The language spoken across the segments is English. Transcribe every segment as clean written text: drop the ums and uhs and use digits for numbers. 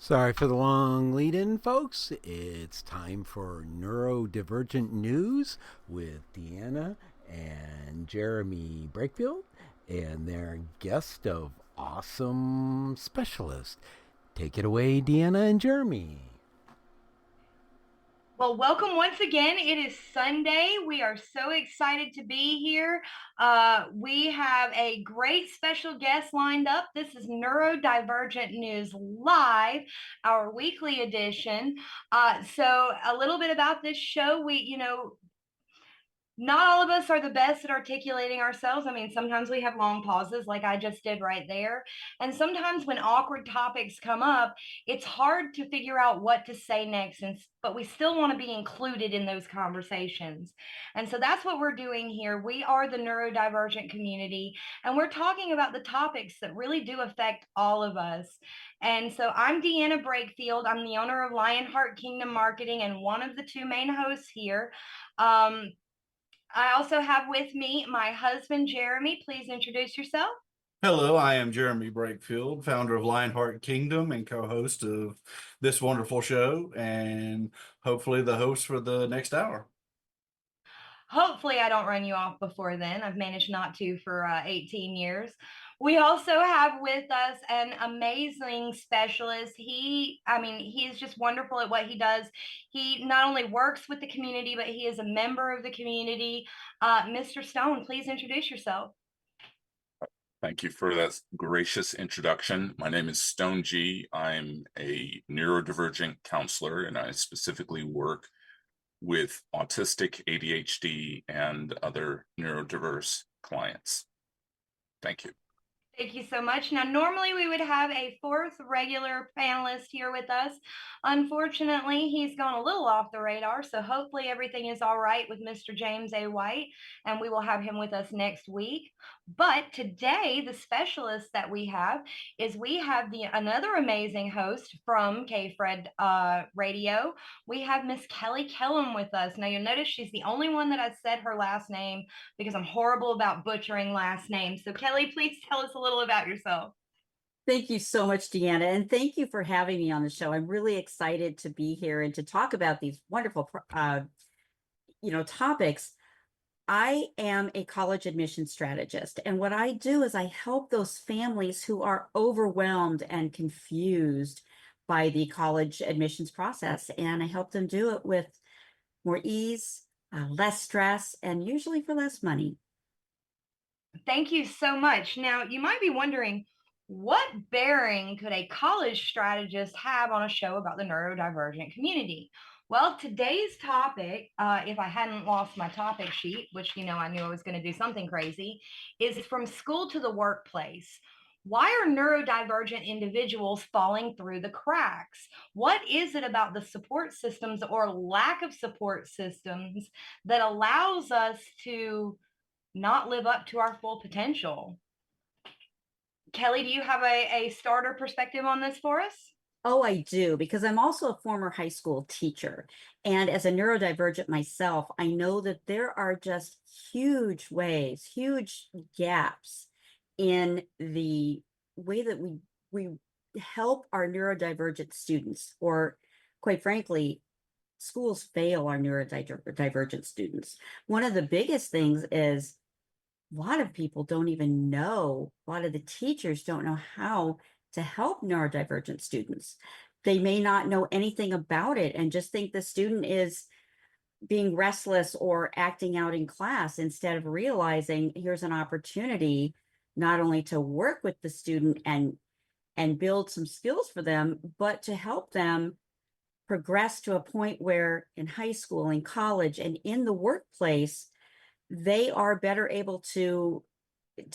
Sorry for the long lead in, folks. It's time for Neurodivergent News with Deanna and Jeremy Brakefield and their guest of awesome specialist. Take it away, Deanna and Jeremy. Well, welcome once again. It is Sunday. We are so excited to be here. We have a great special guest lined up. This is Neurodivergent News Live, our weekly edition. So, a little bit about this show. Not all of us are the best at articulating ourselves. I mean, sometimes we have long pauses, like I just did right there. And sometimes when awkward topics come up, it's hard to figure out what to say next. But we still want to be included in those conversations. And so that's what we're doing here. We are the neurodivergent community, and we're talking about the topics that really do affect all of us. And so I'm Deanna Brakefield. I'm the owner of Lionheart Kingdom Marketing and one of the two main hosts here. I also have with me my husband, Jeremy. Please introduce yourself. Hello, I am Jeremy Brakefield, founder of Lionheart Kingdom and co-host of this wonderful show, and hopefully the host for the next hour. Hopefully, I don't run you off before then. I've managed not to for 18 years. We also have with us an amazing specialist. He's just wonderful at what he does. He not only works with the community, but he is a member of the community. Mr. Stone, please introduce yourself. Thank you for that gracious introduction. My name is Stone G. I'm a neurodivergent counselor, and I specifically work with autistic, ADHD, and other neurodiverse clients. Thank you. Thank you so much. Now, normally we would have a fourth regular panelist here with us. Unfortunately, he's gone a little off the radar, so hopefully everything is all right with Mr. James A. White, and we will have him with us next week. But today, the specialist that we have is another amazing host from K-Fred Radio. We have Miss Kelly Kellem with us. Now, you'll notice she's the only one that has said her last name because I'm horrible about butchering last names. So, Kelly, please tell us a little about yourself. Thank you so much, Deanna, and thank you for having me on the show. I'm really excited to be here and to talk about these wonderful, topics. I am a college admission strategist, and what I do is I help those families who are overwhelmed and confused by the college admissions process, and I help them do it with more ease, less stress, and usually for less money. Thank you so much. Now, you might be wondering, what bearing could a college strategist have on a show about the neurodivergent community? Well, today's topic, if I hadn't lost my topic sheet, which I knew I was going to do something crazy, is from school to the workplace. Why are neurodivergent individuals falling through the cracks? What is it about the support systems or lack of support systems that allows us to not live up to our full potential? Kelly, do you have a starter perspective on this for us? Oh, I do, because I'm also a former high school teacher. And as a neurodivergent myself, I know that there are just huge ways, huge gaps in the way that we help our neurodivergent students, or quite frankly, schools fail our neurodivergent students. One of the biggest things is a lot of people don't even know, a lot of the teachers don't know how to help neurodivergent students. They may not know anything about it and just think the student is being restless or acting out in class, instead of realizing here's an opportunity not only to work with the student and build some skills for them, but to help them progress to a point where in high school, in college, and in the workplace, they are better able to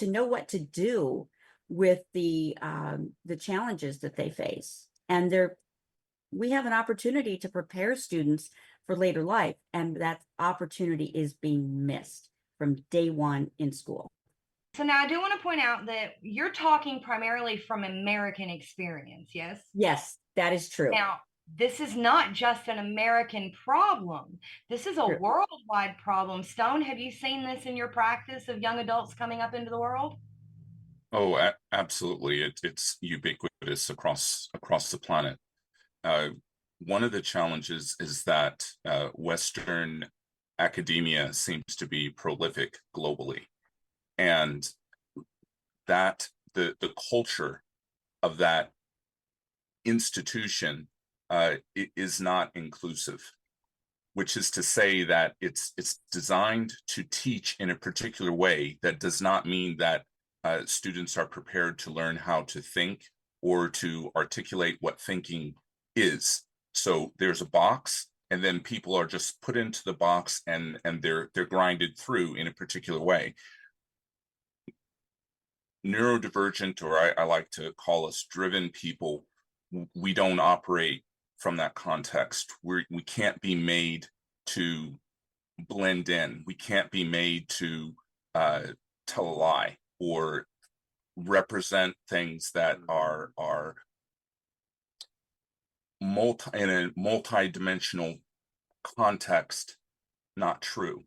know what to do with the challenges that they face. And we have an opportunity to prepare students for later life, and that opportunity is being missed from day one in school. So now I do want to point out that you're talking primarily from American experience, yes? Yes, that is true. Now, this is not just an American problem. This is a True. worldwide problem. Stone, have you seen this in your practice of young adults coming up into the world? Oh, absolutely. It's ubiquitous across the planet. one of the challenges is that Western academia seems to be prolific globally, and that the culture of that institution is not inclusive, which is to say that it's designed to teach in a particular way. That does not mean that students are prepared to learn how to think or to articulate what thinking is. So there's a box, and then people are just put into the box, and they're grinded through in a particular way. Neurodivergent, or I like to call us driven people, we don't operate from that context. We can't be made to blend in. We can't be made to tell a lie or represent things that are in a multi-dimensional context not true.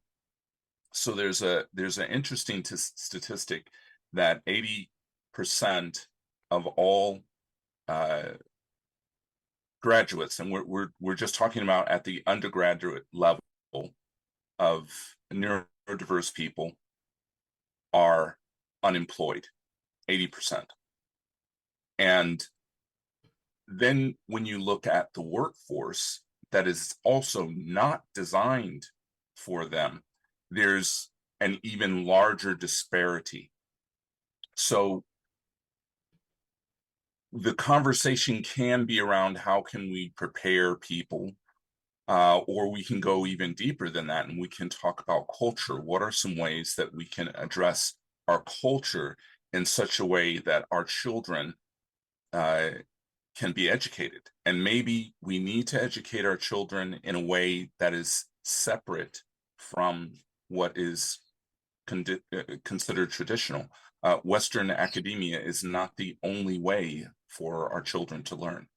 So there's an interesting statistic that 80% of all graduates, and we're just talking about at the undergraduate level of neurodiverse people, are unemployed, 80%. And then when you look at the workforce that is also not designed for them, there's an even larger disparity. So the conversation can be around how can we prepare people, or we can go even deeper than that, and we can talk about culture. What are some ways that we can address our culture in such a way that our children can be educated? And maybe we need to educate our children in a way that is separate from what is considered traditional. Western academia is not the only way for our children to learn.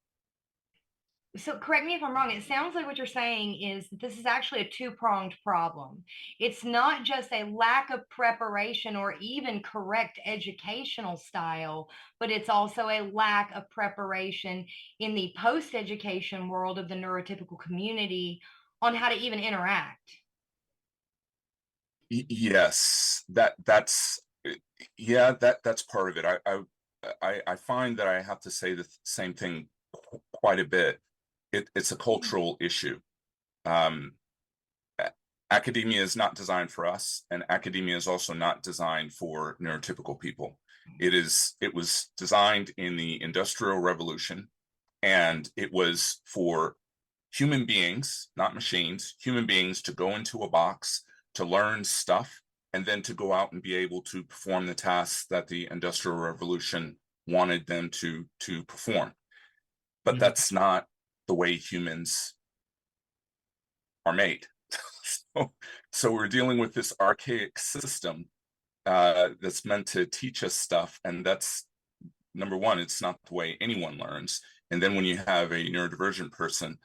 So correct me if I'm wrong. It sounds like what you're saying is that this is actually a two-pronged problem. It's not just a lack of preparation or even correct educational style, but it's also a lack of preparation in the post-education world of the neurotypical community on how to even interact. Yes, that's part of it. I find that I have to say the same thing quite a bit. It's a cultural issue. Academia is not designed for us, and academia is also not designed for neurotypical people. It was designed in the Industrial Revolution, and it was for human beings, not machines, human beings, to go into a box, to learn stuff, and then to go out and be able to perform the tasks that the Industrial Revolution wanted them to perform. But that's not the way humans are made. So we're dealing with this archaic system that's meant to teach us stuff, and that's number one. It's not the way anyone learns. And then when you have a neurodivergent person,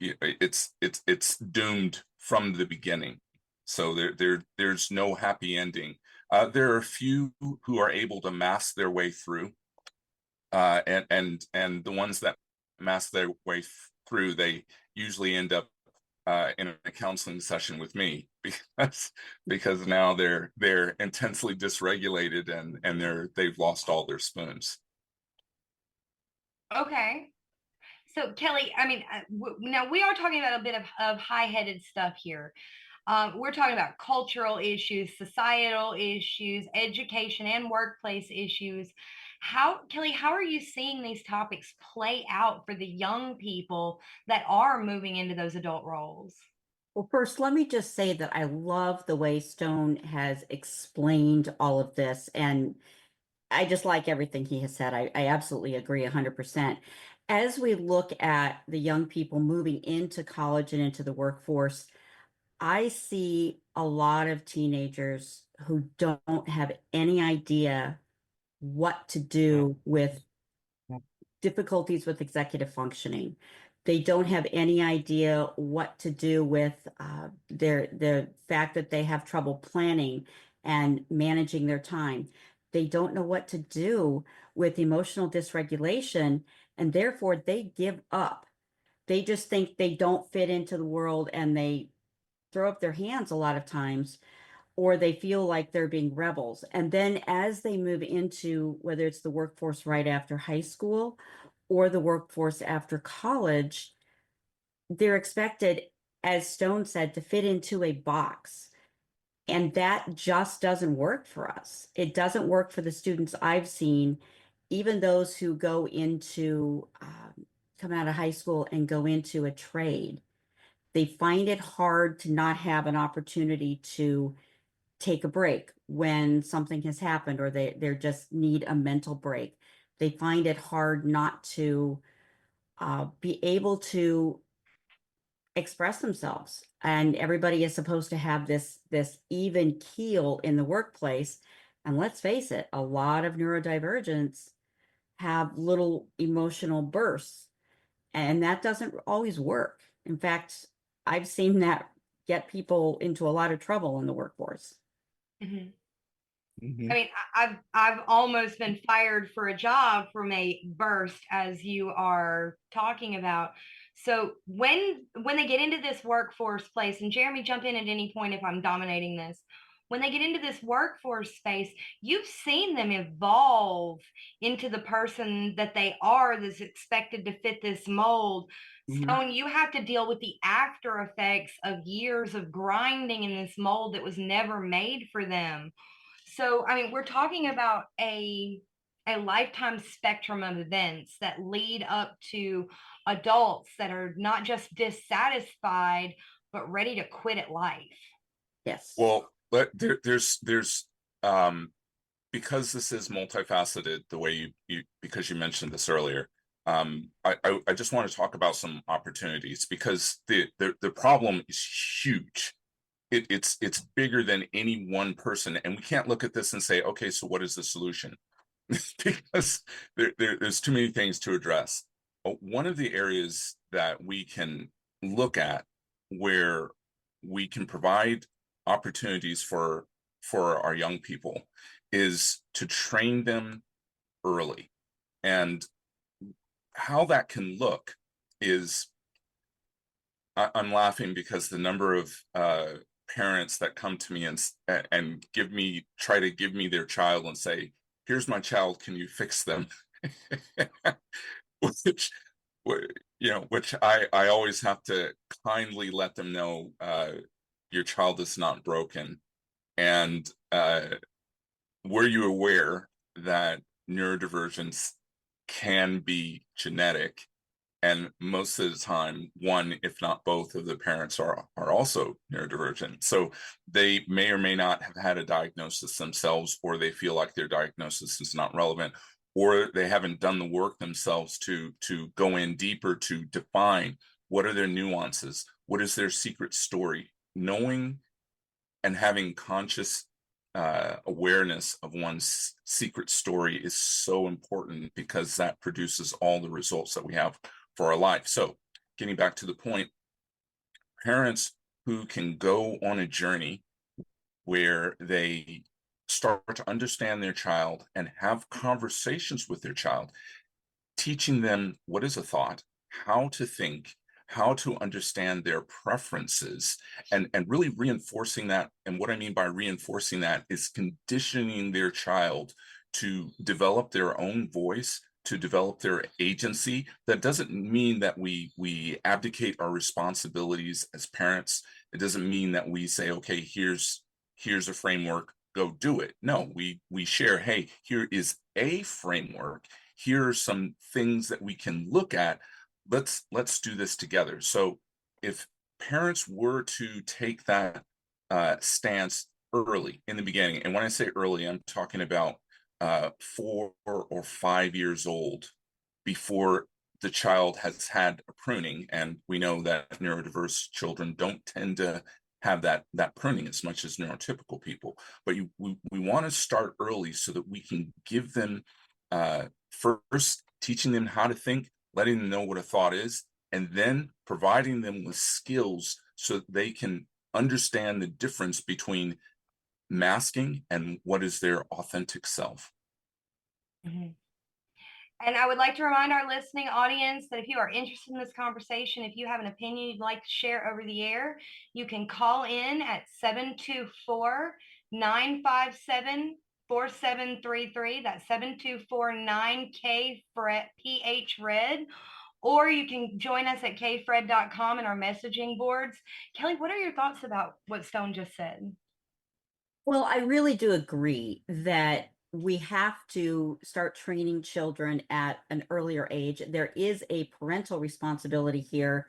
it's doomed from the beginning. So there's no happy ending. There are a few who are able to mask their way through, and the ones that mask their way through, they usually end up in a counseling session with me, because now they're intensely dysregulated, and they've lost all their spoons. Okay. So Kelly, I mean, now we are talking about a bit of high-headed stuff here. We're talking about cultural issues, societal issues, education and workplace issues. Kelly, how are you seeing these topics play out for the young people that are moving into those adult roles? Well, first, let me just say that I love the way Stone has explained all of this, and I just like everything he has said. I absolutely agree 100%. As we look at the young people moving into college and into the workforce, I see a lot of teenagers who don't have any idea what to do with difficulties with executive functioning. They don't have any idea what to do with the fact that they have trouble planning and managing their time. they don't know what to do with emotional dysregulation, and therefore they give up. They just think they don't fit into the world, and they throw up their hands a lot of times, or they feel like they're being rebels. And then as they move into whether it's the workforce right after high school or the workforce after college, they're expected, as Stone said, to fit into a box. And that just doesn't work for us. It doesn't work for the students I've seen, even those who go into, come out of high school and go into a trade. They find it hard to not have an opportunity to take a break when something has happened, or they just need a mental break. They find it hard not to be able to express themselves, and everybody is supposed to have this even keel in the workplace. And let's face it, a lot of neurodivergents have little emotional bursts, and that doesn't always work. In fact, I've seen that get people into a lot of trouble in the workforce. Mhm. Mhm. I mean, I've almost been fired for a job from a burst, as you are talking about. So when they get into this workforce place, and Jeremy, jump in at any point if I'm dominating this. When they get into this workforce space, you've seen them evolve into the person that they are, that's expected to fit this mold. Stone, you have to deal with the after effects of years of grinding in this mold that was never made for them. So, I mean, we're talking about a lifetime spectrum of events that lead up to adults that are not just dissatisfied, but ready to quit at life. Yes. Well, there's because this is multifaceted, the way you because you mentioned this earlier. I just want to talk about some opportunities, because the problem is huge. It's bigger than any one person, and we can't look at this and say, okay, so what is the solution? Because there's too many things to address. One of the areas that we can look at where we can provide opportunities for our young people is to train them early. And how that can look is, I'm laughing because the number of parents that come to me and try to give me their child and say, here's my child, can you fix them? which which I always have to kindly let them know, your child is not broken. And were you aware that neurodivergence can be genetic? And most of the time, one, if not both of the parents are also neurodivergent. So they may or may not have had a diagnosis themselves, or they feel like their diagnosis is not relevant, or they haven't done the work themselves to go in deeper to define what are their nuances, what is their secret story. Knowing and having conscious awareness of one's secret story is so important, because that produces all the results that we have for our life. So getting back to the point, parents who can go on a journey where they start to understand their child and have conversations with their child, teaching them what is a thought, how to think, how to understand their preferences, and really reinforcing that. And what I mean by reinforcing that is conditioning their child to develop their own voice, to develop their agency. That doesn't mean that we abdicate our responsibilities as parents. It doesn't mean that we say, okay, here's a framework, go do it. No, we share, hey, here is a framework. Here are some things that we can look at. Let's do this together. So if parents were to take that stance early in the beginning, and when I say early, I'm talking about 4 or 5 years old, before the child has had a pruning. And we know that neurodiverse children don't tend to have that pruning as much as neurotypical people. But we want to start early so that we can give them, first teaching them how to think, letting them know what a thought is, and then providing them with skills so that they can understand the difference between masking and what is their authentic self. Mm-hmm. And I would like to remind our listening audience that if you are interested in this conversation, if you have an opinion you'd like to share over the air, you can call in at 724-957-4733. That's 724-9K-PH Red. Or you can join us at kfred.com in our messaging boards. Kelly, what are your thoughts about what Stone just said? Well, I really do agree that we have to start training children at an earlier age. There is a parental responsibility here,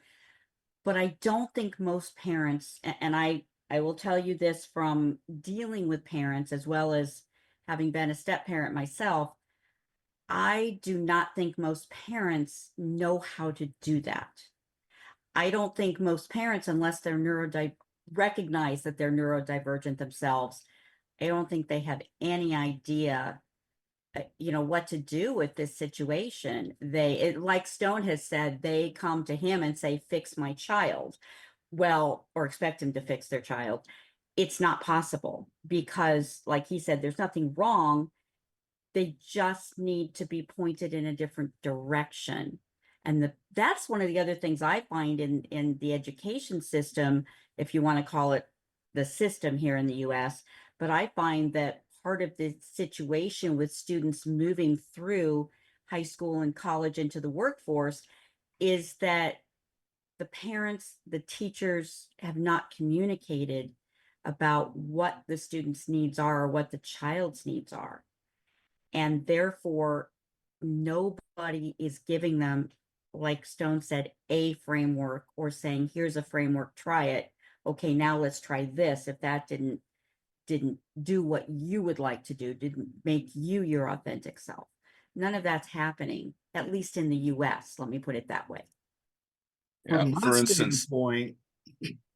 but I don't think most parents, and I will tell you this from dealing with parents as well as having been a step parent myself, I do not think most parents know how to do that. I don't think most parents, unless they're recognize that they're neurodivergent themselves, I don't think they have any idea, what to do with this situation. Like Stone has said, they come to him and say, fix my child. Well, or expect him to fix their child. It's not possible because, like he said, there's nothing wrong. They just need to be pointed in a different direction. And that's one of the other things I find in the education system, if you want to call it the system here in the US. But I find that part of the situation with students moving through high school and college into the workforce is that the parents, the teachers have not communicated about what the student's needs are or what the child's needs are. And therefore, nobody is giving them, like Stone said, a framework or saying, here's a framework, try it. Okay, now let's try this. If that didn't do what you would like to do, didn't make you your authentic self. None of that's happening, at least in the US. Let me put it that way. From my For instance, standpoint,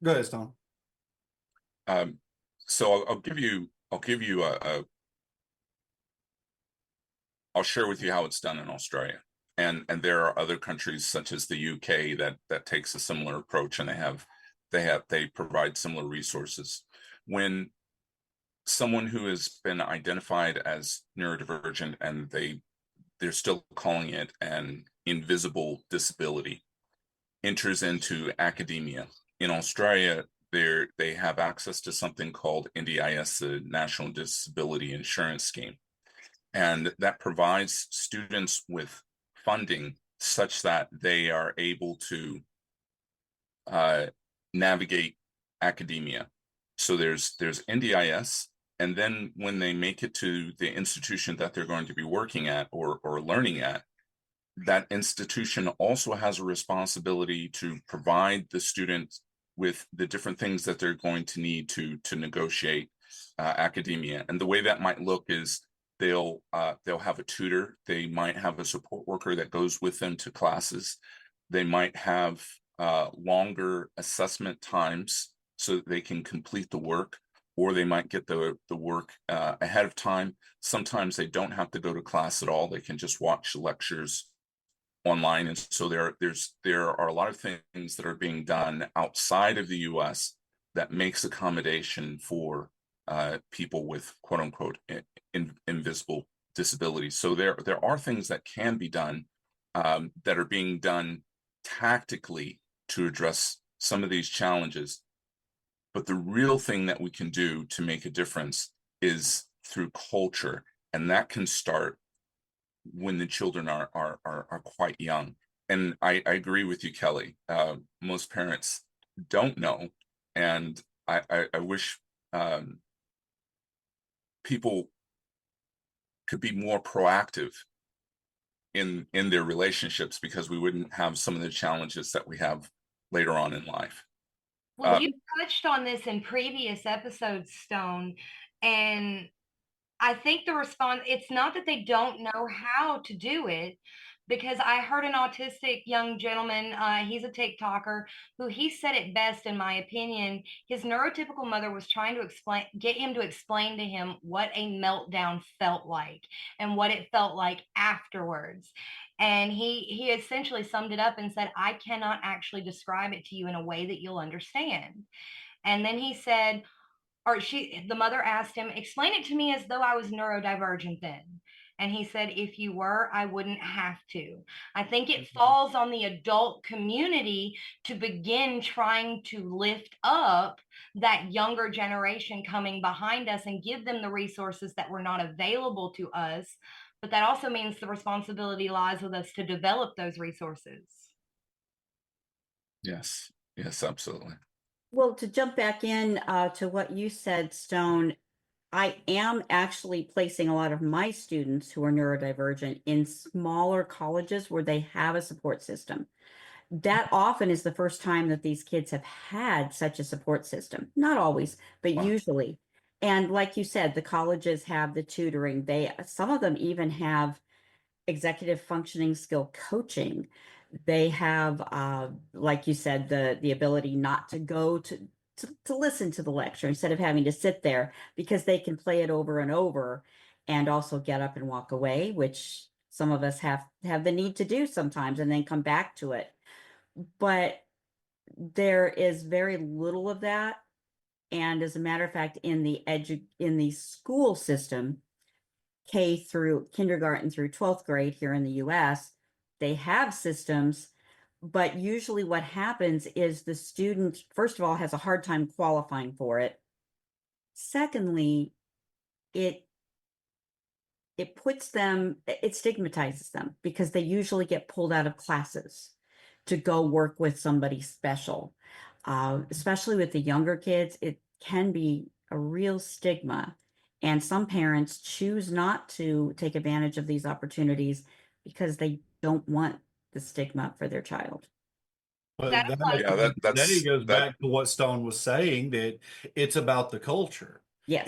go ahead, Stone. So I'll give you I'll share with you how it's done in Australia. And there are other countries such as the UK that takes a similar approach, and they provide similar resources. When someone who has been identified as neurodivergent and they're still calling it an invisible disability enters into academia in Australia, they have access to something called NDIS, the National Disability Insurance Scheme. And that provides students with funding such that they are able to navigate academia. So there's NDIS, and then when they make it to the institution that they're going to be working at or learning at, that institution also has a responsibility to provide the student with the different things that they're going to need to negotiate academia. And the way that might look is they'll have a tutor, they might have a support worker that goes with them to classes, they might have longer assessment times so that they can complete the work, or they might get the work ahead of time. Sometimes they don't have to go to class at all, they can just watch lectures online. And so there are a lot of things that are being done outside of the US that makes accommodation for people with quote unquote invisible disabilities. So there are things that can be done that are being done tactically to address some of these challenges. But the real thing that we can do to make a difference is through culture, and that can start when the children are quite young. And I agree with you, Kelly. Most parents don't know, and I wish people could be more proactive in their relationships, because we wouldn't have some of the challenges that we have later on in life. Well, you touched on this in previous episodes, Stone, and I think the response, it's not that they don't know how to do it, because I heard an autistic young gentleman, he's a TikToker, who he said it best, in my opinion. His neurotypical mother was trying to get him to explain to him what a meltdown felt like and what it felt like afterwards. And he essentially summed it up and said, I cannot actually describe it to you in a way that you'll understand. And then he said, the mother asked him, explain it to me as though I was neurodivergent then. And he said, if you were, I wouldn't have to. I think it falls on the adult community to begin trying to lift up that younger generation coming behind us and give them the resources that were not available to us. But that also means the responsibility lies with us to develop those resources. Yes, yes, absolutely. Well, to jump back in to what you said, Stone, I am actually placing a lot of my students who are neurodivergent in smaller colleges where they have a support system. That often is the first time that these kids have had such a support system. Not always, but Wow. usually. And like you said, the colleges have the tutoring. Some of them even have executive functioning skill coaching. They have, like you said, the ability not to go to listen to the lecture instead of having to sit there, because they can play it over and over and also get up and walk away, which some of us have the need to do sometimes, and then come back to it. But there is very little of that. And as a matter of fact, in the school system, K through kindergarten through 12th grade here in the US, they have systems, but usually what happens is the student, first of all, has a hard time qualifying for it. Secondly, it stigmatizes them, because they usually get pulled out of classes to go work with somebody special. Especially with the younger kids, it can be a real stigma. And some parents choose not to take advantage of these opportunities because they don't want the stigma for their child. But That applies. Yeah, that goes that back to what Stone was saying, that it's about the culture. Yes.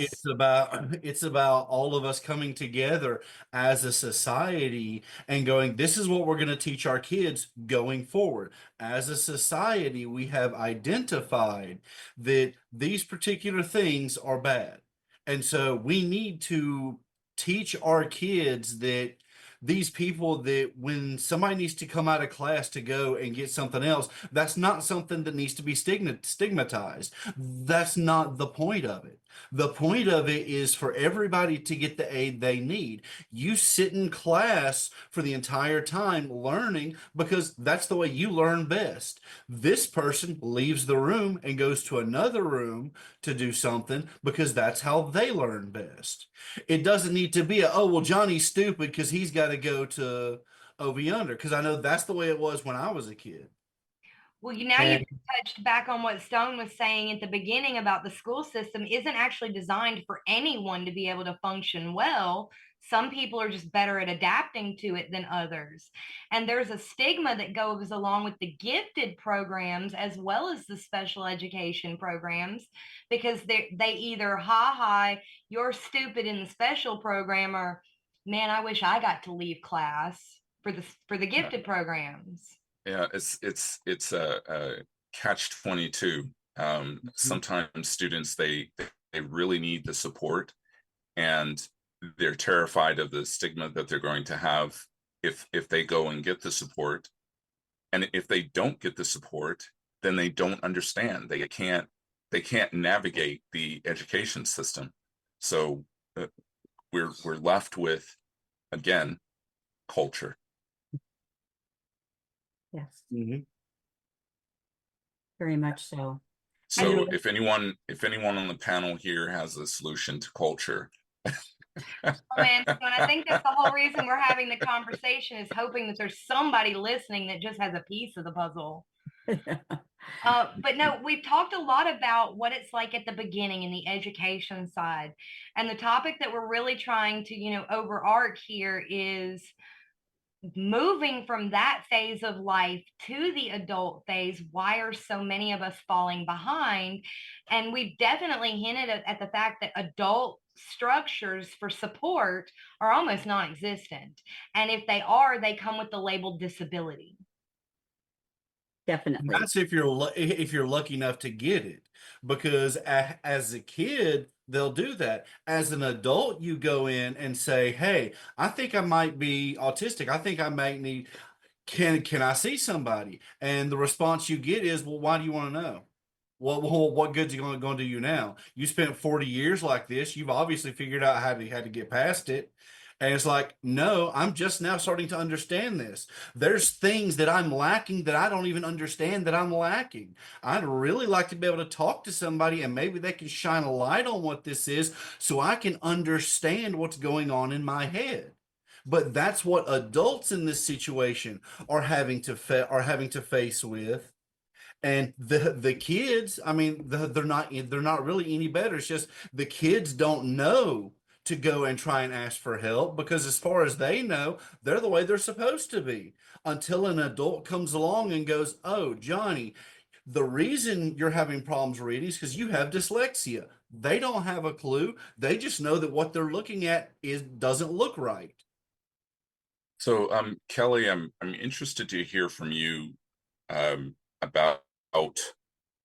It's about all of us coming together as a society and going, this is what we're going to teach our kids going forward. As a society, we have identified that these particular things are bad. And so we need to teach our kids that these people, that when somebody needs to come out of class to go and get something else, that's not something that needs to be stigmatized. That's not the point of it. The point of it is for everybody to get the aid they need. You sit in class for the entire time learning because that's the way you learn best. This person leaves the room and goes to another room to do something because that's how they learn best. It doesn't need to be oh, well, Johnny's stupid because he's got to go to over yonder, because I know that's the way it was when I was a kid. Well, now you've touched back on what Stone was saying at the beginning about the school system isn't actually designed for anyone to be able to function well. Some people are just better at adapting to it than others. And there's a stigma that goes along with the gifted programs as well as the special education programs, because they either, you're stupid in the special program, or man, I wish I got to leave class for the gifted programs. Yeah, it's a catch-22. Sometimes students they really need the support, and they're terrified of the stigma that they're going to have if they go and get the support. And if they don't get the support, then they don't understand. They can't navigate the education system. So we're left with, again, culture. Yes. Mm-hmm. Very much so. So if anyone on the panel here has a solution to culture. Oh, man, and I think that's the whole reason we're having the conversation, is hoping that there's somebody listening that just has a piece of the puzzle. But no, we've talked a lot about what it's like at the beginning in the education side. And the topic that we're really trying to, overarch here is moving from that phase of life to the adult phase. Why are so many of us falling behind? And we've definitely hinted at the fact that adult structures for support are almost non-existent. And if they are, they come with the label disability. Definitely. That's if you're lucky enough to get it, because as a kid they'll do that. As an adult, you go in and say, "Hey, I think I might be autistic. I think I might need. Can I see somebody?" And the response you get is, "Well, why do you want to know? what good's it going to do you now? You spent 40 years like this. You've obviously figured out how to get past it. And it's like, no, I'm just now starting to understand this. There's things that I'm lacking that I don't even understand that I'm lacking. I'd really like to be able to talk to somebody and maybe they can shine a light on what this is so I can understand what's going on in my head. But that's what adults in this situation are having to face with. And the kids, I mean, they're not really any better. It's just the kids don't know to go and try and ask for help because as far as they know, they're the way they're supposed to be until an adult comes along and goes, "Oh, Johnny, the reason you're having problems reading is because you have dyslexia." They don't have a clue. They just know that what they're looking at doesn't look right. So, Kelly, I'm interested to hear from you about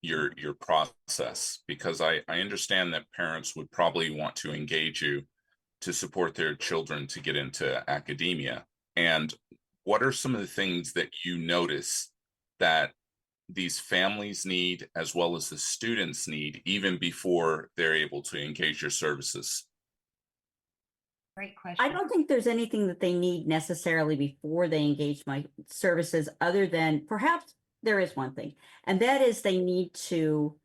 your process, because I understand that parents would probably want to engage you to support their children to get into academia. And what are some of the things that you notice that these families need as well as the students need even before they're able to engage your services? Great question. I don't think there's anything that they need necessarily before they engage my services, other than perhaps there is one thing, and that is they need to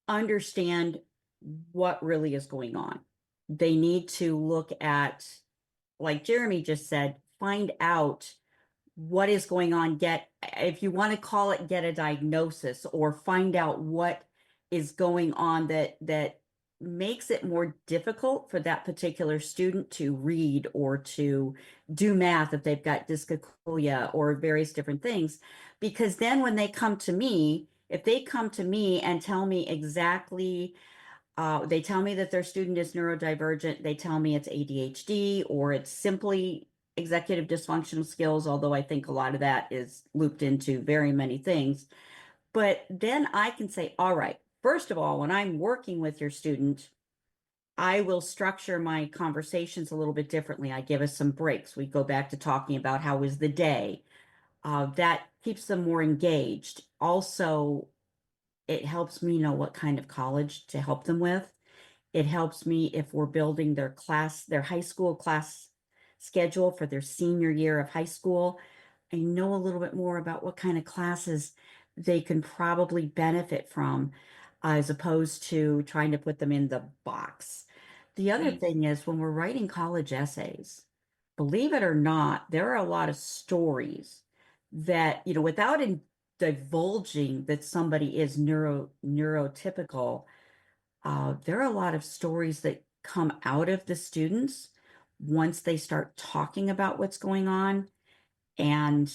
understand what really is going on. They need to look at, like Jeremy just said, find out what is going on, get, if you want to call it, get a diagnosis or find out what is going on that makes it more difficult for that particular student to read or to do math if they've got dyscalculia or various different things. Because then when they come to me, if they come to me and tell me exactly, they tell me that their student is neurodivergent, they tell me it's ADHD or it's simply executive dysfunctional skills, although I think a lot of that is looped into very many things. But then I can say, all right, first of all, when I'm working with your student, I will structure my conversations a little bit differently. I give us some breaks. We go back to talking about how was the day. That keeps them more engaged. Also, it helps me know what kind of college to help them with. It helps me if we're building their high school class schedule for their senior year of high school. I know a little bit more about what kind of classes they can probably benefit from, as opposed to trying to put them in the box. The other thing is when we're writing college essays, believe it or not, there are a lot of stories that, without divulging that somebody is neurotypical, there are a lot of stories that come out of the students once they start talking about what's going on. And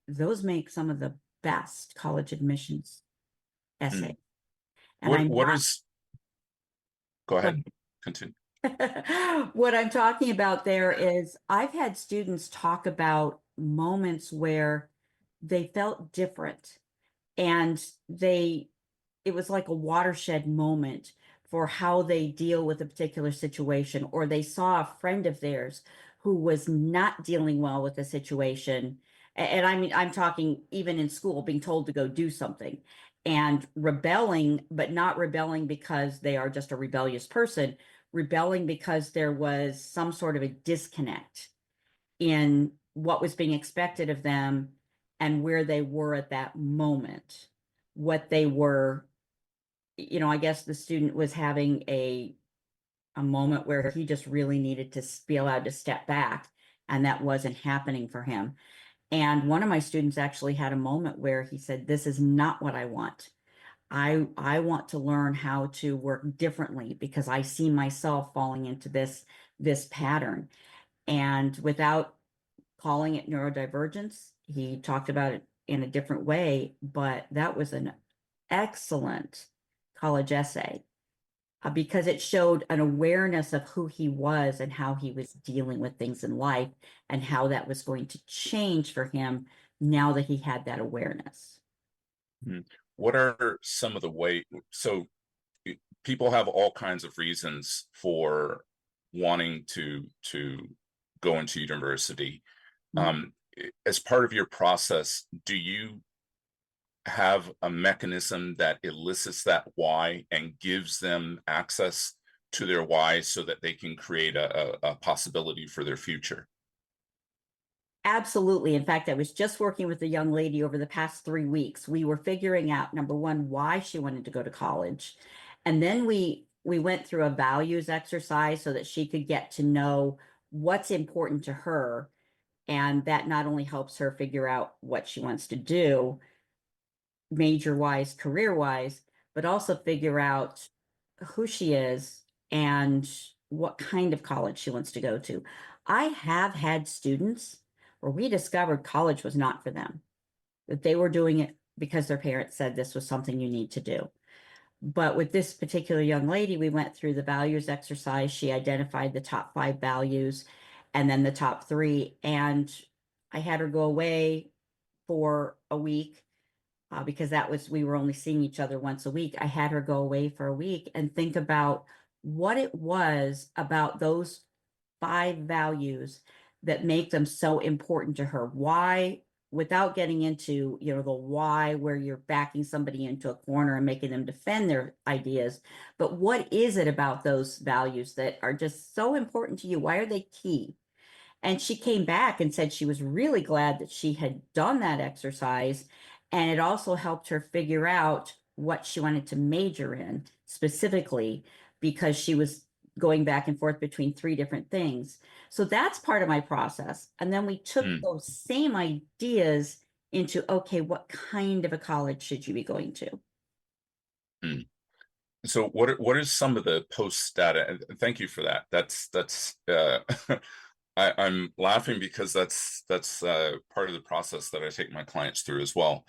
those make some of the best college admissions essays. And Go ahead, continue. What I'm talking about there is I've had students talk about moments where they felt different and it was like a watershed moment for how they deal with a particular situation, or they saw a friend of theirs who was not dealing well with the situation. And I mean, I'm talking even in school, being told to go do something and rebelling, but not rebelling because they are just a rebellious person, rebelling because there was some sort of a disconnect in what was being expected of them and where they were at that moment, what they were. I guess the student was having a moment where he just really needed to be allowed to step back, and that wasn't happening for him. And one of my students actually had a moment where he said, "This is not what I want. I want to learn how to work differently because I see myself falling into this pattern." And without calling it neurodivergence, he talked about it in a different way, but that was an excellent college essay because it showed an awareness of who he was and how he was dealing with things in life and how that was going to change for him now that he had that awareness. What are some of the ways? So people have all kinds of reasons for wanting to go into university. As part of your process, do you have a mechanism that elicits that why and gives them access to their why so that they can create a possibility for their future. Absolutely. In fact, I was just working with a young lady over the past 3 weeks. We were figuring out, number one, why she wanted to go to college. And then we went through a values exercise so that she could get to know what's important to her. And that not only helps her figure out what she wants to do, major wise, career wise, but also figure out who she is and what kind of college she wants to go to. I have had students where we discovered college was not for them, that they were doing it because their parents said this was something you need to do. But with this particular young lady, we went through the values exercise. She identified the top 5 values and then the top 3. And I had her go away for a week because we were only seeing each other once a week. I had her go away for a week and think about what it was about those 5 values that make them so important to her. Why, without getting into, the why where you're backing somebody into a corner and making them defend their ideas, but what is it about those values that are just so important to you? Why are they key? And she came back and said she was really glad that she had done that exercise. And it also helped her figure out what she wanted to major in specifically, because she was going back and forth between 3 different things. So that's part of my process. And then we took those same ideas into, okay, what kind of a college should you be going to? So what is some of the post data? And thank you for that. That's I'm laughing because that's part of the process that I take my clients through as well.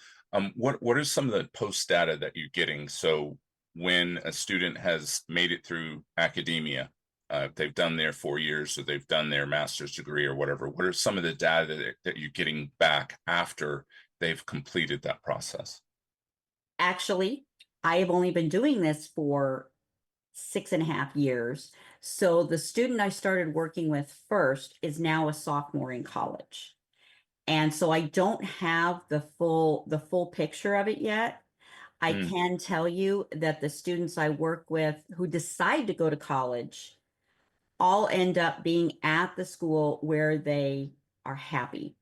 What are some of the post data that you're getting? So when a student has made it through academia, they've done their 4 years, or they've done their master's degree or whatever, what are some of the data that you're getting back after they've completed that process? Actually, I have only been doing this for 6.5 years. So the student I started working with first is now a sophomore in college. And so I don't have the full picture of it yet. I can tell you that the students I work with who decide to go to college all end up being at the school where they are happy.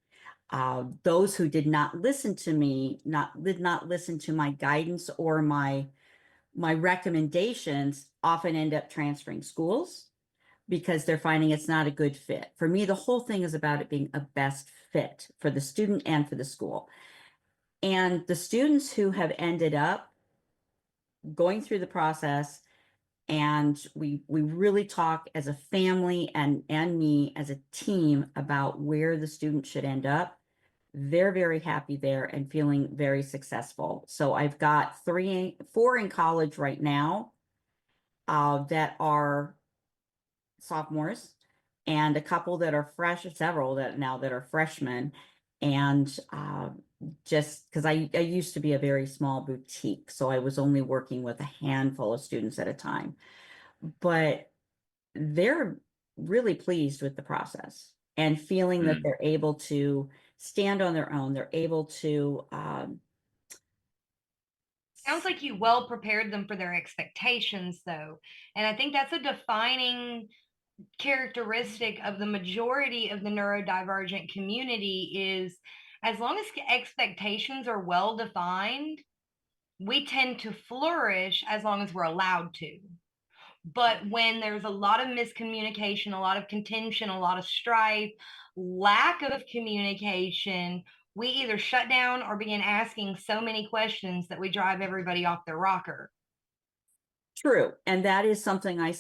Those who did not listen to me, did not listen to my guidance or my recommendations, often end up transferring schools because they're finding it's not a good fit. For me, the whole thing is about it being a best fit for the student and for the school. And the students who have ended up going through the process, and we really talk as a family and me as a team about where the student should end up, they're very happy there and feeling very successful. So I've got 4 in college right now that are sophomores, and a couple that are several that are freshmen. And just because I used to be a very small boutique, so I was only working with a handful of students at a time. But they're really pleased with the process and feeling that they're able to stand on their own. They're able to Sounds like you well prepared them for their expectations, though. And I think that's a defining characteristic of the majority of the neurodivergent community is, as long as expectations are well defined, we tend to flourish as long as we're allowed to. But when there's a lot of miscommunication, a lot of contention, a lot of strife, lack of communication, we either shut down or begin asking so many questions that we drive everybody off their rocker. True. And that is something I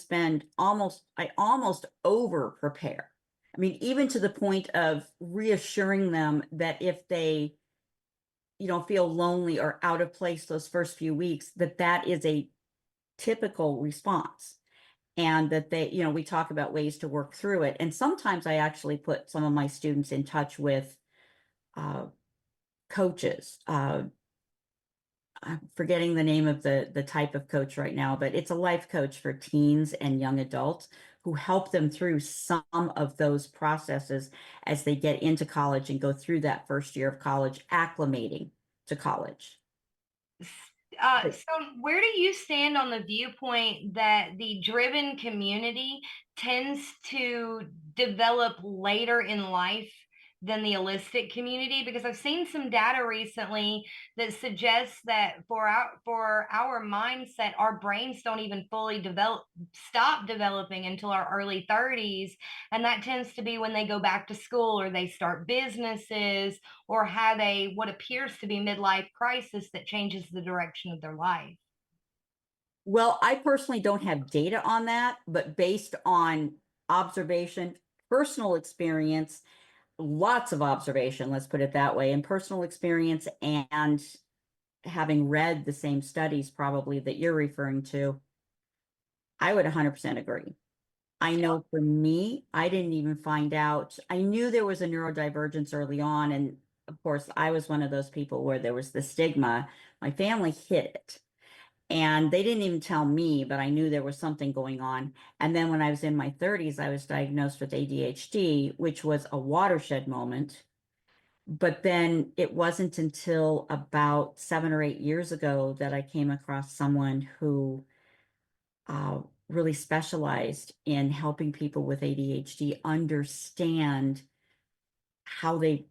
almost over prepare. I mean, even to the point of reassuring them that if they, feel lonely or out of place those first few weeks, that is a typical response. And that we talk about ways to work through it. And sometimes I actually put some of my students in touch with coaches. I'm forgetting the name of the type of coach right now, but it's a life coach for teens and young adults who help them through some of those processes as they get into college and go through that first year of college, acclimating to college. So where do you stand on the viewpoint that the driven community tends to develop later in life than the holistic community? Because I've seen some data recently that suggests that for our mindset, our brains don't even fully stop developing until our early 30s. And that tends to be when they go back to school or they start businesses or have a what appears to be midlife crisis that changes the direction of their life. Well, I personally don't have data on that, but based on observation, personal experience, lots of observation, let's put it that way, and personal experience, and having read the same studies probably that you're referring to, I would 100% agree. I know for me, I didn't even find out. I knew there was a neurodivergence early on. And of course, I was one of those people where there was the stigma. My family hid it. And they didn't even tell me, but I knew there was something going on. And then when I was in my 30s, I was diagnosed with ADHD, which was a watershed moment. But then it wasn't until about 7 or 8 years ago that I came across someone who really specialized in helping people with ADHD understand how they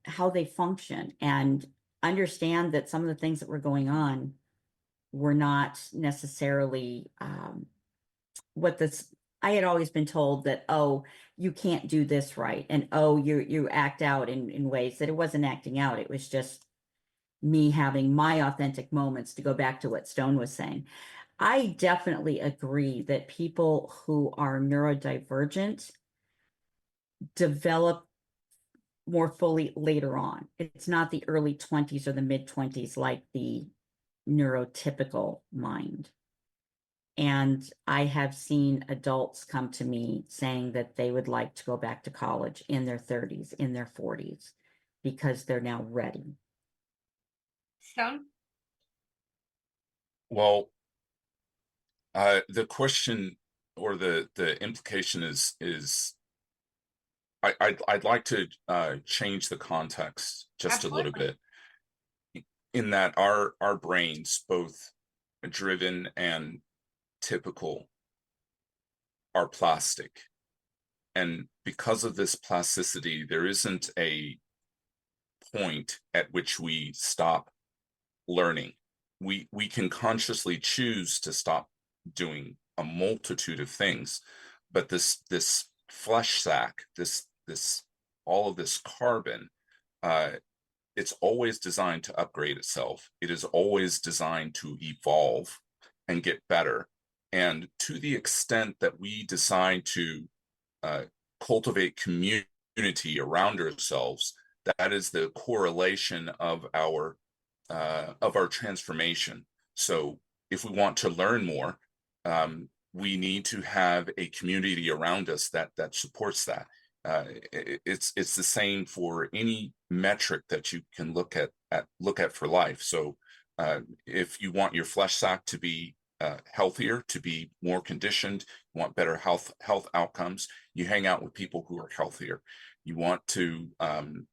function and understand that some of the things that were going on were not necessarily what this. I had always been told that, oh, you can't do this right, and oh, you act out in ways that it wasn't acting out. It was just me having my authentic moments, to go back to what Stone was saying. I definitely agree that people who are neurodivergent develop more fully later on. It's not the early 20s or the mid 20s like the neurotypical mind. And I have seen adults come to me saying that they would like to go back to college in their 30s, in their 40s, because they're now ready. Stone? Well, the question or the implication is I'd like to change the context just Absolutely. a little bit, in that our brains, both driven and typical, are plastic. And because of this plasticity, there isn't a point at which we stop learning. We can consciously choose to stop doing a multitude of things, but this flesh sack, this all of this carbon, it's always designed to upgrade itself. It is always designed to evolve and get better. And to the extent that we decide to cultivate community around ourselves, that is the correlation of our transformation. So if we want to learn more, we need to have a community around us that supports that. It's the same for any metric that you can look at for life. So if you want your flesh sack to be healthier, to be more conditioned, you want better health outcomes, you hang out with people who are healthier. You want to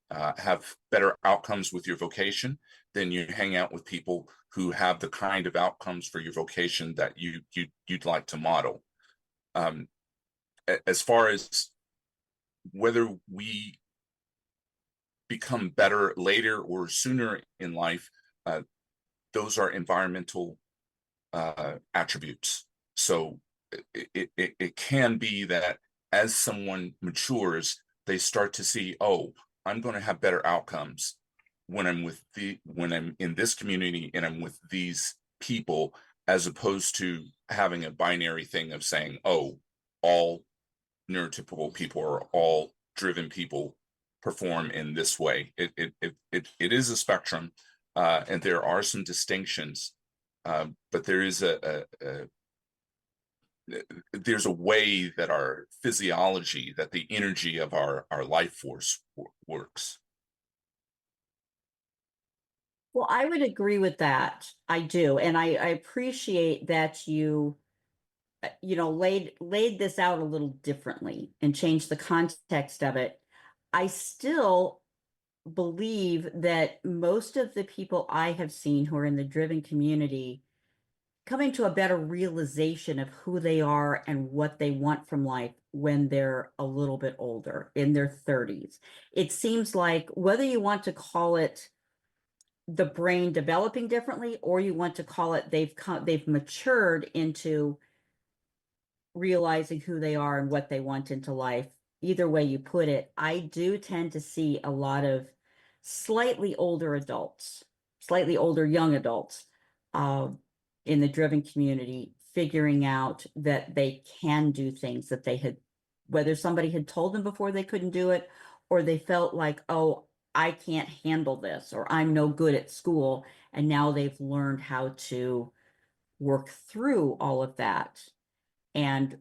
have better outcomes with your vocation, then you hang out with people who have the kind of outcomes for your vocation that you'd like to model. As far as whether we become better later or sooner in life, those are environmental attributes. So it can be that as someone matures, they start to see, oh, I'm going to have better outcomes when I'm in this community and I'm with these people, as opposed to having a binary thing of saying, oh, all neurotypical people or all driven people perform in this way. It is a spectrum, and there are some distinctions, but there is there's a way that our physiology, that the energy of our life force works. Well, I would agree with that. I do. And I appreciate that you laid this out a little differently and changed the context of it. I still believe that most of the people I have seen who are in the driven community coming to a better realization of who they are and what they want from life when they're a little bit older, in their 30s. It seems like whether you want to call it the brain developing differently, or you want to call it they've matured into realizing who they are and what they want into life. Either way you put it, I do tend to see a lot of slightly older adults, slightly older young adults in the driven community figuring out that they can do things that they had, whether somebody had told them before they couldn't do it, or they felt like, oh, I can't handle this, or I'm no good at school. And now they've learned how to work through all of that and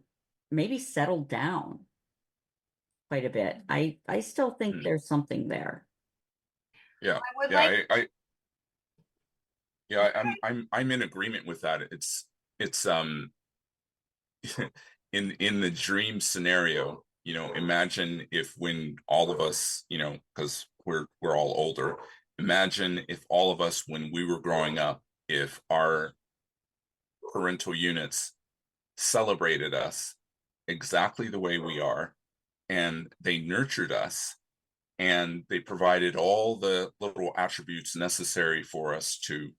maybe settle down quite a bit. I still think there's something there. Yeah. I would Yeah. like. I'm in agreement with that. It's in the dream scenario, you know, imagine if when all of us, you know, because we're all older, imagine if all of us when we were growing up, if our parental units celebrated us exactly the way we are, and they nurtured us, and they provided all the little attributes necessary for us to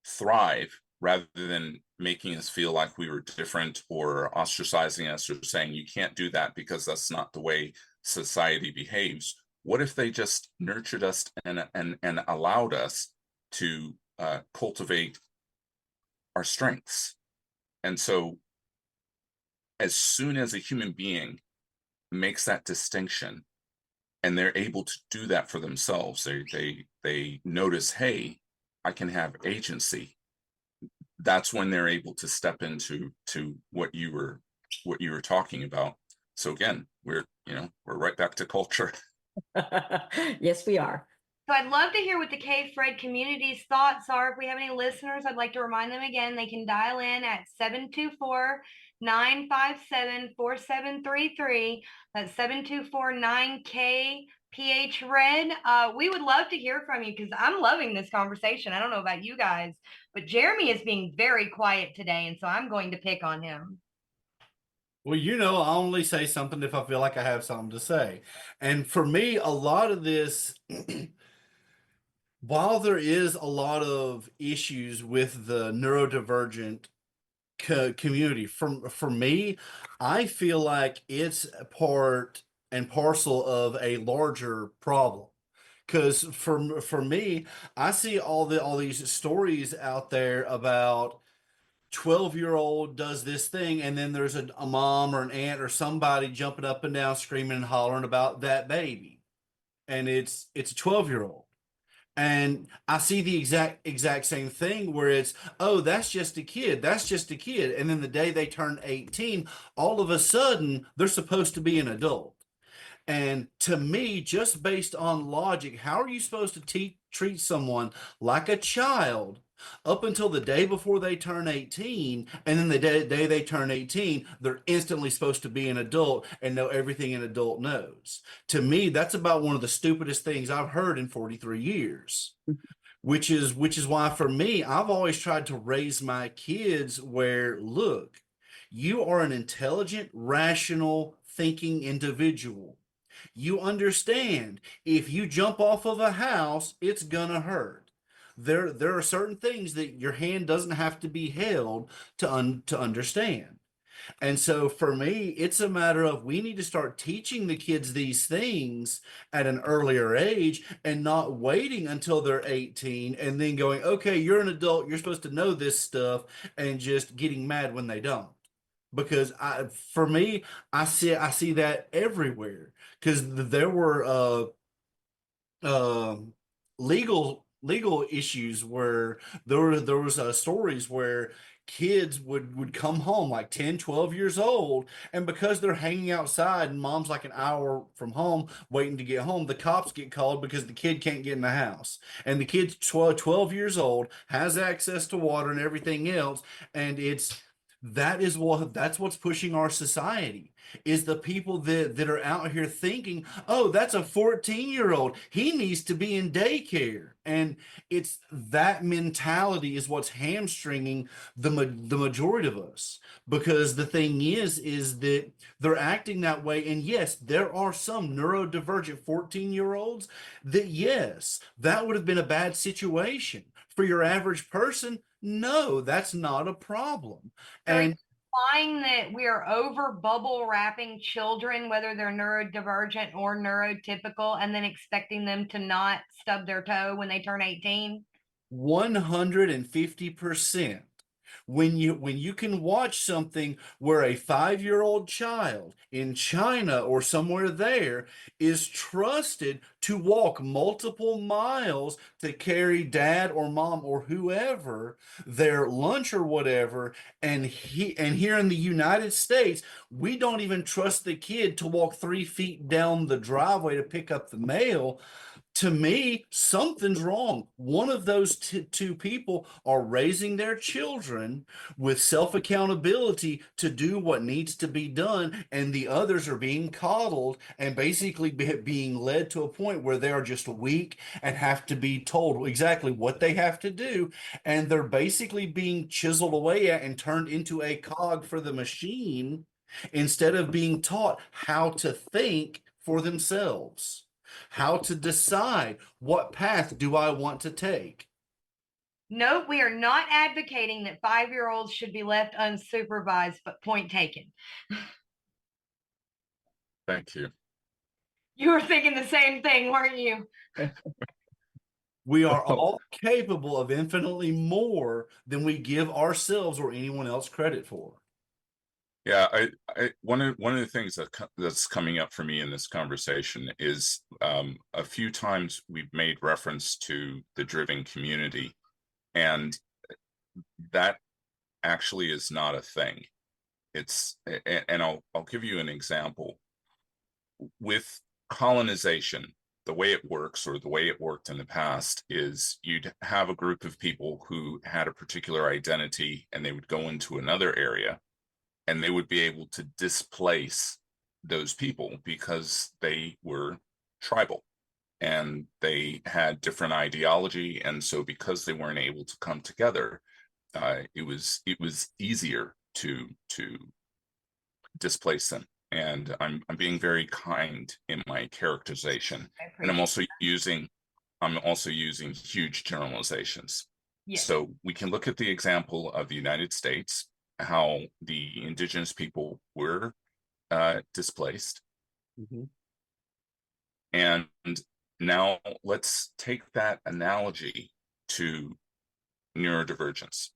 thrive, rather than making us feel like we were different or ostracizing us or saying you can't do that because that's not the way society behaves. What if they just nurtured us and allowed us to cultivate our strengths? And so as soon as a human being makes that distinction and they're able to do that for themselves, they notice, hey, I can have agency. That's when they're able to step into what you were talking about. So again, we're right back to culture. Yes, we are. So I'd love to hear what the K-Fred community's thoughts are. If we have any listeners, I'd like to remind them again, they can dial in at 724-957-4733. That's 724-9K-PH-RED. We would love to hear from you because I'm loving this conversation. I don't know about you guys, but Jeremy is being very quiet today, and so I'm going to pick on him. Well, you know, I only say something if I feel like I have something to say. And for me, a lot of this, while there is a lot of issues with the neurodivergent community, for me, I feel like it's a part and parcel of a larger problem. Because for me, I see all these stories out there about 12-year-old does this thing, and then there's a mom or an aunt or somebody jumping up and down screaming and hollering about that baby, and it's a 12-year-old. And I see the exact same thing where it's, oh, that's just a kid, and then the day they turn 18, all of a sudden they're supposed to be an adult. And to me, just based on logic, how are you supposed to treat someone like a child up until the day before they turn 18, and then the day they turn 18, they're instantly supposed to be an adult and know everything an adult knows? To me, that's about one of the stupidest things I've heard in 43 years. Which is why for me, I've always tried to raise my kids where, look, you are an intelligent, rational, thinking individual. You understand if you jump off of a house, it's gonna hurt. There are certain things that your hand doesn't have to be held to understand. And so for me, it's a matter of we need to start teaching the kids these things at an earlier age and not waiting until they're 18 and then going, okay, you're an adult, you're supposed to know this stuff, and just getting mad when they don't. Because for me, I see that everywhere. Because there were legal issues where there was stories where kids would come home like 10-12 years old, and because they're hanging outside and mom's like an hour from home waiting to get home, the cops get called because the kid can't get in the house, and the kid's 12 years old, has access to water and everything else, and that's what's pushing our society. is the people that are out here thinking, oh, that's a 14-year-old. He needs to be in daycare. And it's that mentality is what's hamstringing the majority of us. Because the thing is that they're acting that way. And yes, there are some neurodivergent 14-year-olds that, yes, that would have been a bad situation. For your average person, no, that's not a problem. Are you And implying that we are over bubble wrapping children, whether they're neurodivergent or neurotypical, and then expecting them to not stub their toe when they turn 18? 150%. When you can watch something where a 5-year-old child in China or somewhere there is trusted to walk multiple miles to carry dad or mom or whoever their lunch or whatever, and here in the United States, we don't even trust the kid to walk 3 feet down the driveway to pick up the mail. To me, something's wrong. One of those two people are raising their children with self accountability to do what needs to be done, and the others are being coddled and basically being led to a point where they are just weak and have to be told exactly what they have to do. And they're basically being chiseled away at and turned into a cog for the machine instead of being taught how to think for themselves, how to decide what path do I want to take. No, we are not advocating that 5-year-olds should be left unsupervised, but point taken. Thank you. You were thinking the same thing, weren't you? We are all capable of infinitely more than we give ourselves or anyone else credit for. Yeah, one of the things that's coming up for me in this conversation is a few times we've made reference to the driven community, and that actually is not a thing. And I'll give you an example. With colonization, the way it works, or the way it worked in the past, is you'd have a group of people who had a particular identity, and they would go into another area, and they would be able to displace those people because they were tribal and they had different ideology. And so because they weren't able to come together, it was easier to displace them. And I'm being very kind in my characterization. And I'm also using huge generalizations. Yes. So we can look at the example of the United States, how the indigenous people were displaced. Mm-hmm. And now let's take that analogy to neurodivergence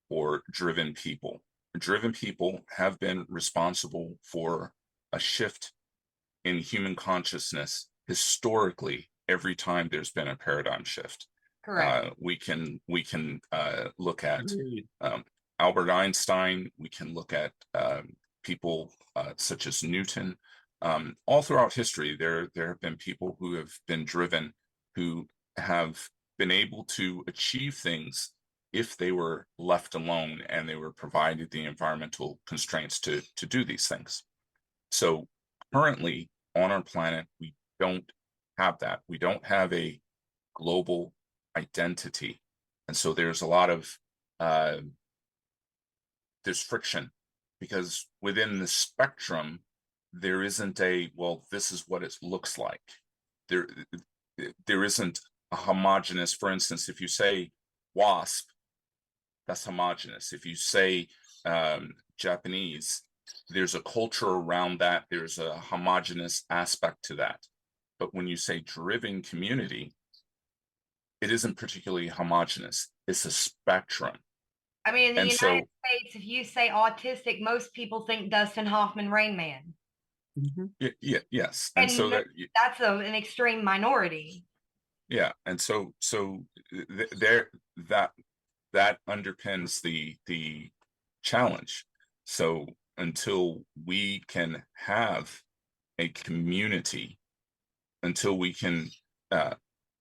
or driven people. Driven people have been responsible for a shift in human consciousness historically every time there's been a paradigm shift. Correct. We can look at Albert Einstein. We can look at people such as Newton. All throughout history, there have been people who have been driven, who have been able to achieve things if they were left alone and they were provided the environmental constraints to do these things. So currently on our planet, we don't have that. We don't have a global identity. And so there's a lot of there's friction, because within the spectrum, there isn't well, this is what it looks like. There isn't a homogeneous, for instance, if you say wasp, that's homogeneous. If you say Japanese, there's a culture around that. There's a homogeneous aspect to that. But when you say driven community, it isn't particularly homogeneous. It's a spectrum. I mean, in the United States, if you say autistic, most people think Dustin Hoffman, Rain Man. Mm-hmm. Yes. And so that's an extreme minority. Yeah. And so that underpins the challenge. So until we can have a community, until we can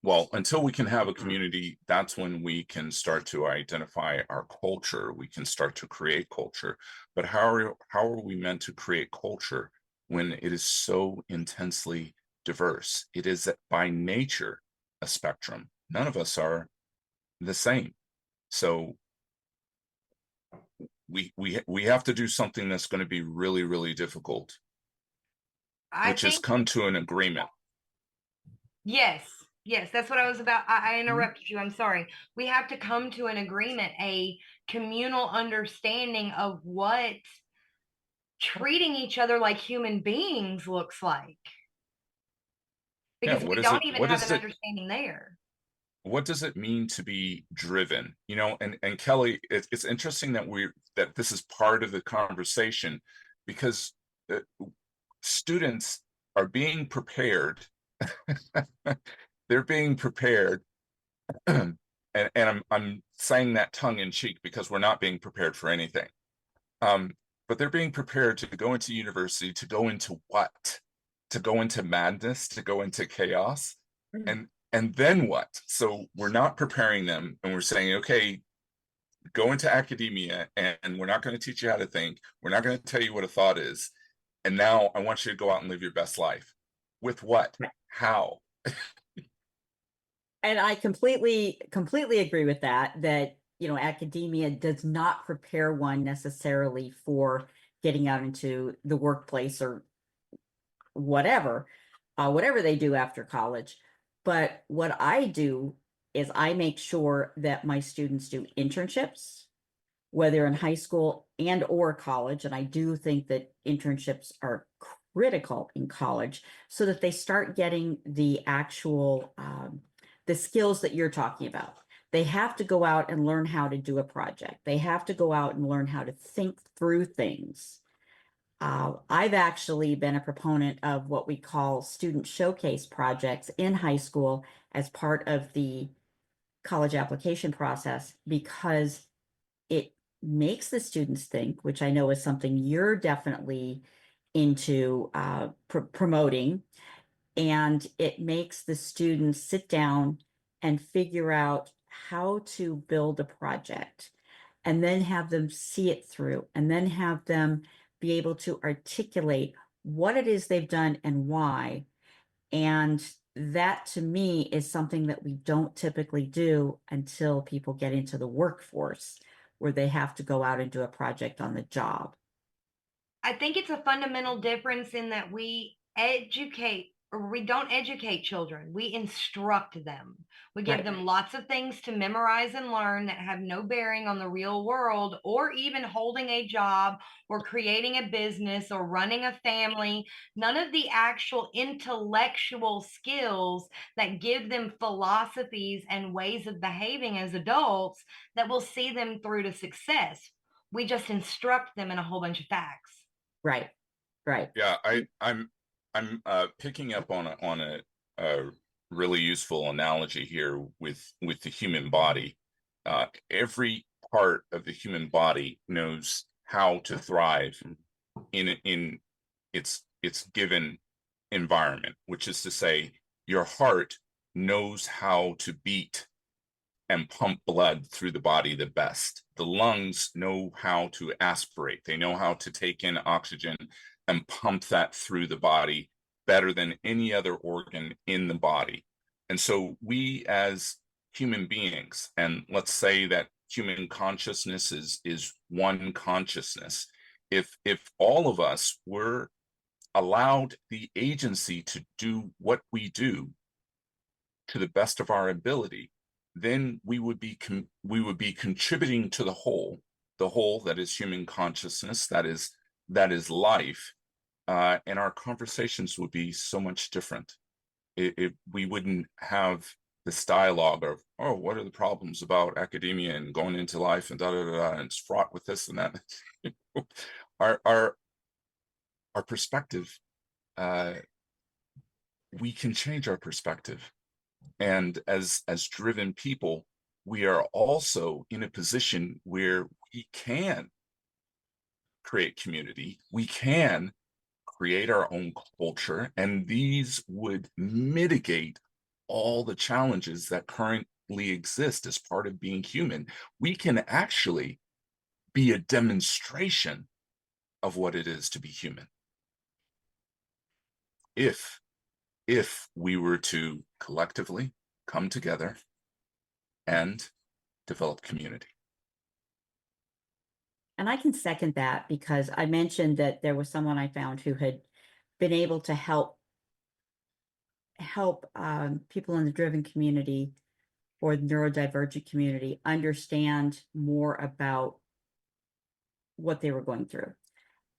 Well, until we can have a community, that's when we can start to identify our culture. We can start to create culture. But how are we meant to create culture when it is so intensely diverse? It is by nature a spectrum. None of us are the same. So we have to do something that's going to be really, really difficult, I which is think, come to an agreement. yes, yes, that's what I was about. I interrupted you. I'm sorry. We have to come to an agreement, a communal understanding of what treating each other like human beings looks like, Yeah, because we don't even have an understanding there. what does it mean to be driven? You know, and Kelly, it's interesting that this is part of the conversation, because students are being prepared. They're being prepared, and I'm saying that tongue in cheek, because we're not being prepared for anything. But they're being prepared to go into university, to go into what? To go into madness, to go into chaos. And then what? So we're not preparing them, and we're saying, okay, go into academia, and we're not going to teach you how to think. We're not going to tell you what a thought is. And now I want you to go out and live your best life. With what? How? And I completely agree with that, you know, academia does not prepare one necessarily for getting out into the workplace or whatever, whatever they do after college. But what I do is I make sure that my students do internships, whether in high school and or college. And I do think that internships are critical in college, so that they start getting the actual, the skills that you're talking about. They have to go out and learn how to do a project. They have to go out and learn how to think through things. I've actually been a proponent of what we call student showcase projects in high school as part of the college application process, because it makes the students think, which I know is something you're definitely into promoting, and it makes the students sit down and figure out how to build a project, and then have them see it through, and then have them be able to articulate what it is they've done and why. And that, to me, is something that we don't typically do until people get into the workforce, where they have to go out and do a project on the job. I think it's a fundamental difference in that we educate, or we don't educate children. We instruct them. We give Right. them lots of things to memorize and learn that have no bearing on the real world, or even holding a job or creating a business or running a family. None of the actual intellectual skills that give them philosophies and ways of behaving as adults that will see them through to success. We just instruct them in a whole bunch of facts. Right. Yeah, I'm picking up on a really useful analogy here with the human body. Every part of the human body knows how to thrive in its given environment, which is to say, your heart knows how to beat and pump blood through the body the best. The lungs know how to aspirate. They know how to take in oxygen and pump that through the body better than any other organ in the body. And so we, as human beings, and let's say that human consciousness is one consciousness, if all of us were allowed the agency to do what we do to the best of our ability, then we would be contributing to the whole that is human consciousness, that is life, and our conversations would be so much different. We wouldn't have this dialogue of, oh, what are the problems about academia and going into life and and it's fraught with this and that. Our perspective, we can change our perspective. And as driven people, we are also in a position where we can create community, we can create our own culture, and these would mitigate all the challenges that currently exist as part of being human. We can actually be a demonstration of what it is to be human. If we were to collectively come together and develop community. And I can second that, because I mentioned that there was someone I found who had been able to help people in the driven community or the neurodivergent community understand more about what they were going through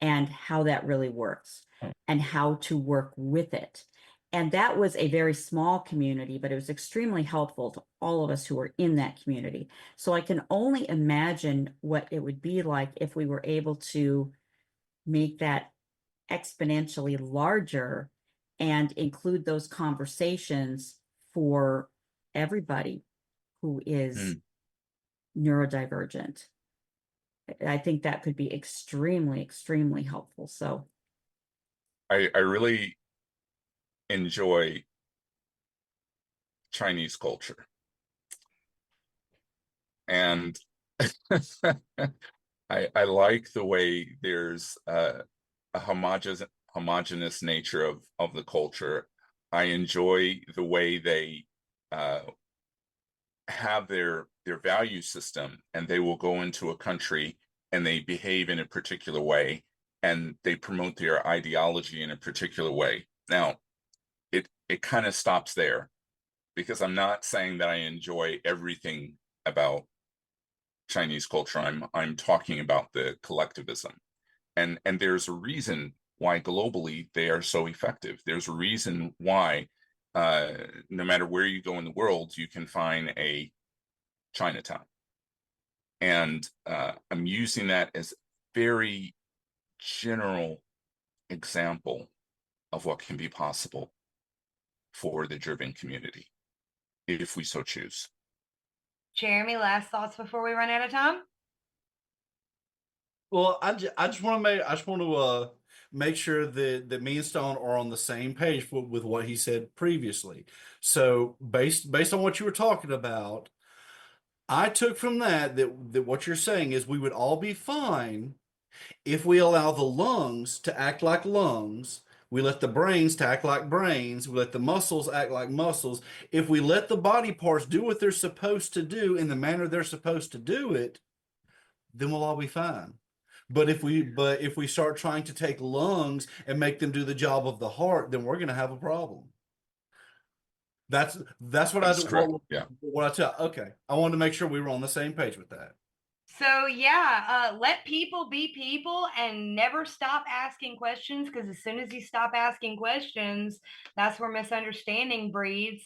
and how that really works and how to work with it. And that was a very small community, but it was extremely helpful to all of us who were in that community. So I can only imagine what it would be like if we were able to make that exponentially larger and include those conversations for everybody who is neurodivergent. I think that could be extremely, extremely helpful. So I really enjoy Chinese culture. And I like the way there's a homogeneous nature of the culture. I enjoy the way they have their value system, and they will go into a country and they behave in a particular way, and they promote their ideology in a particular way. Now, it kind of stops there, because I'm not saying that I enjoy everything about Chinese culture. I'm talking about the collectivism, and there's a reason why globally they are so effective. There's a reason why no matter where you go in the world, you can find a Chinatown. And I'm using that as very general example of what can be possible for the driven community, if we so choose. Jeremy, last thoughts before we run out of time? Well, I just want to make sure that me and Stone are on the same page with what he said previously. So based on what you were talking about, I took from that what you're saying is we would all be fine if we allow the lungs to act like lungs. We let the brains to act like brains. We let the muscles act like muscles. If we let the body parts do what they're supposed to do in the manner they're supposed to do it, then we'll all be fine. But if we start trying to take lungs and make them do the job of the heart, then we're going to have a problem. That's what That's correct. Yeah. What I tell. Okay, I wanted to make sure we were on the same page with that. So yeah, let people be people and never stop asking questions, because as soon as you stop asking questions, that's where misunderstanding breeds.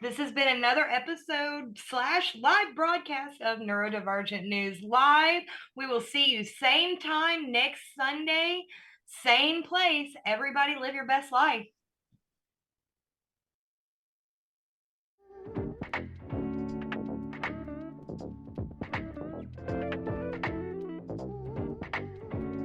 This has been another episode / live broadcast of Neurodivergent News Live. We will see you same time next Sunday, same place. Everybody live your best life.